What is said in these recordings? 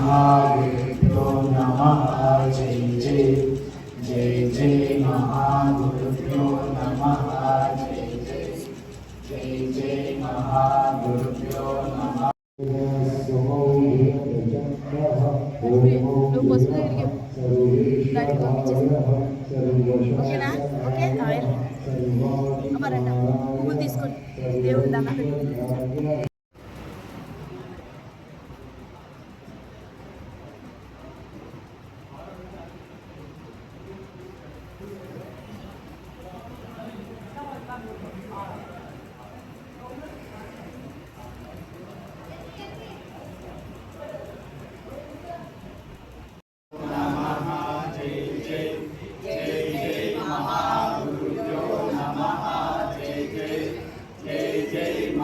महागुरुभ्यो नमः। जय जय जय जय महागुरुभ्यो नमः। जय जय जय जय महागुरुभ्यो नमः। నువ్వు పసుపు దగ్గరికి దానికి పంపించేసి ఓకేనా? ఓకే అమ్మారంట పువ్వులు తీసుకొని దేవుడి దండం పెట్టి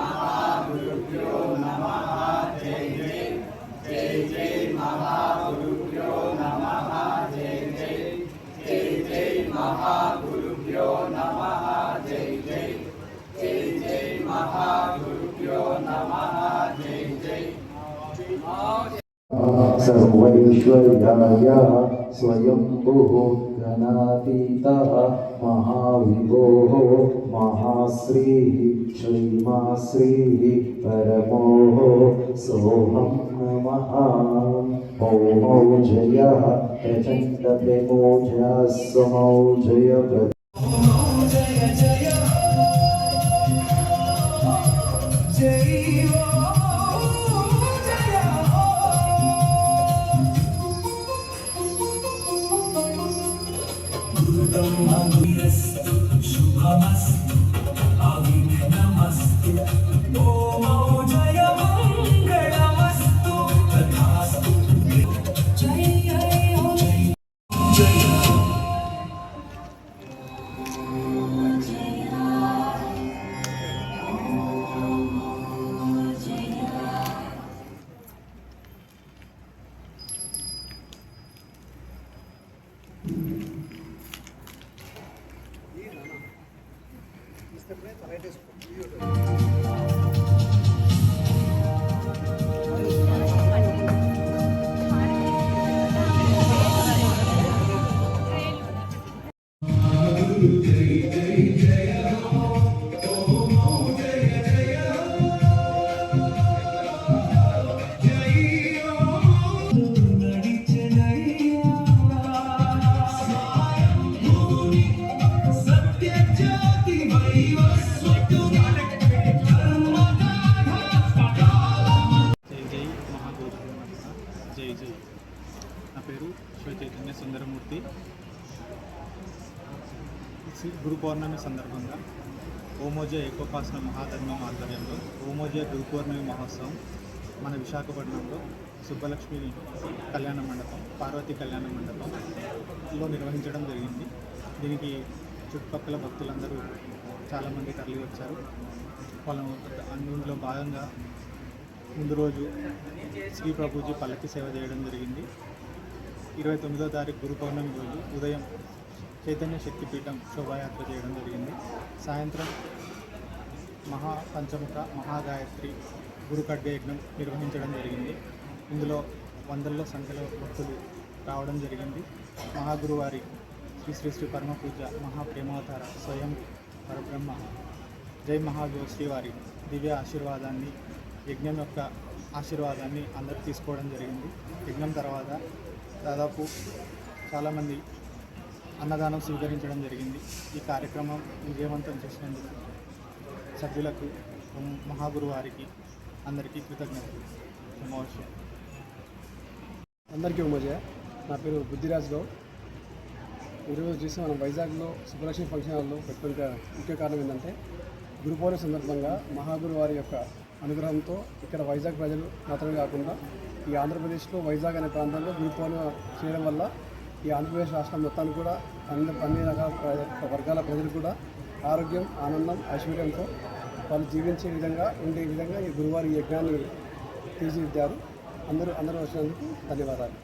महागुरुभ्यो नमः। जय जय जय जय महागुरुभ्यो नमः। जय जय सर्वैश्वर्याय स्वयंभुः गणातीतः महाविभोः महाश्रीः श्रीमाश्रीः परमो सोऽहं नमः। ॐ प्रचण्डप्रेमोजः समौजय शुभमस्तु अविघ्नमस्तु ओमो जय मङ्गलमस्तु तथास्तु जय जय जय నా పేరు శివ చైతన్య సుందరమూర్తి. గురు పౌర్ణమి సందర్భంగా ఓమోజ ఏకోపాసన మహాధర్మం ఆధ్వర్యంలో ఓమోజ గురు పౌర్ణమి మహోత్సవం మన విశాఖపట్నంలో సుబ్బలక్ష్మి కళ్యాణ మండపం, పార్వతీ కళ్యాణ మండపంలో నిర్వహించడం జరిగింది. దీనికి చుట్టుపక్కల భక్తులందరూ చాలామంది తరలి వచ్చారు. వాళ్ళ అందులో భాగంగా ముందు రోజు శ్రీ ప్రభుజీ పల్లకి సేవ చేయడం జరిగింది. 29వ తారీఖు గురు పౌర్ణమి రోజు ఉదయం చైతన్య శక్తిపీఠం శోభాయాత్ర చేయడం జరిగింది. సాయంత్రం మహాపంచముఖ మహాగాయత్రి గురు ఖడ్గ యజ్ఞం నిర్వహించడం జరిగింది. ఇందులో వందల సంఖ్యలో భక్తులు రావడం జరిగింది. మహాగురువారి శ్రీ శ్రీ శ్రీ పరమ పూజ మహాప్రేమావతార స్వయం పరబ్రహ్మ జై మహాదేవ్ శ్రీవారి దివ్య ఆశీర్వాదాన్ని, యజ్ఞం యొక్క ఆశీర్వాదాన్ని అందరూ తీసుకోవడం జరిగింది. యజ్ఞం తర్వాత దాదాపు చాలామంది అన్నదానం స్వీకరించడం జరిగింది. ఈ కార్యక్రమం విజయవంతం చేసినందుకు సభ్యులకు, మహాగురువారికి అందరికీ కృతజ్ఞతలు. నమోషే. అందరికీ ఉమజయ. నా పేరు బుద్ధిరాజ్ గౌడ్. ఈరోజు చూసి మనం వైజాగ్లో సుబ్బలక్ష్మి ఫంక్షన్ హాల్లో పెట్టుకునే ముఖ్య కారణం ఏంటంటే గురు పౌర్ణమి సందర్భంగా మహాగురు వారి యొక్క అనుగ్రహంతో ఇక్కడ వైజాగ్ ప్రజలు మాత్రమే కాకుండా ఈ ఆంధ్రప్రదేశ్లో వైజాగ్ అనే ప్రాంతంలో గురు పౌర్ణమి చేయడం వల్ల ఈ ఆంధ్రప్రదేశ్ రాష్ట్రం మొత్తానికి కూడా అన్ని రకాల వర్గాల ప్రజలు కూడా ఆరోగ్యం, ఆనందం, ఐశ్వర్యంతో వాళ్ళు జీవించే విధంగా ఉండే విధంగా ఈ గురువారి యజ్ఞాన్ని తీర్చిదిద్దారు. అందరూ వచ్చినందుకు ధన్యవాదాలు.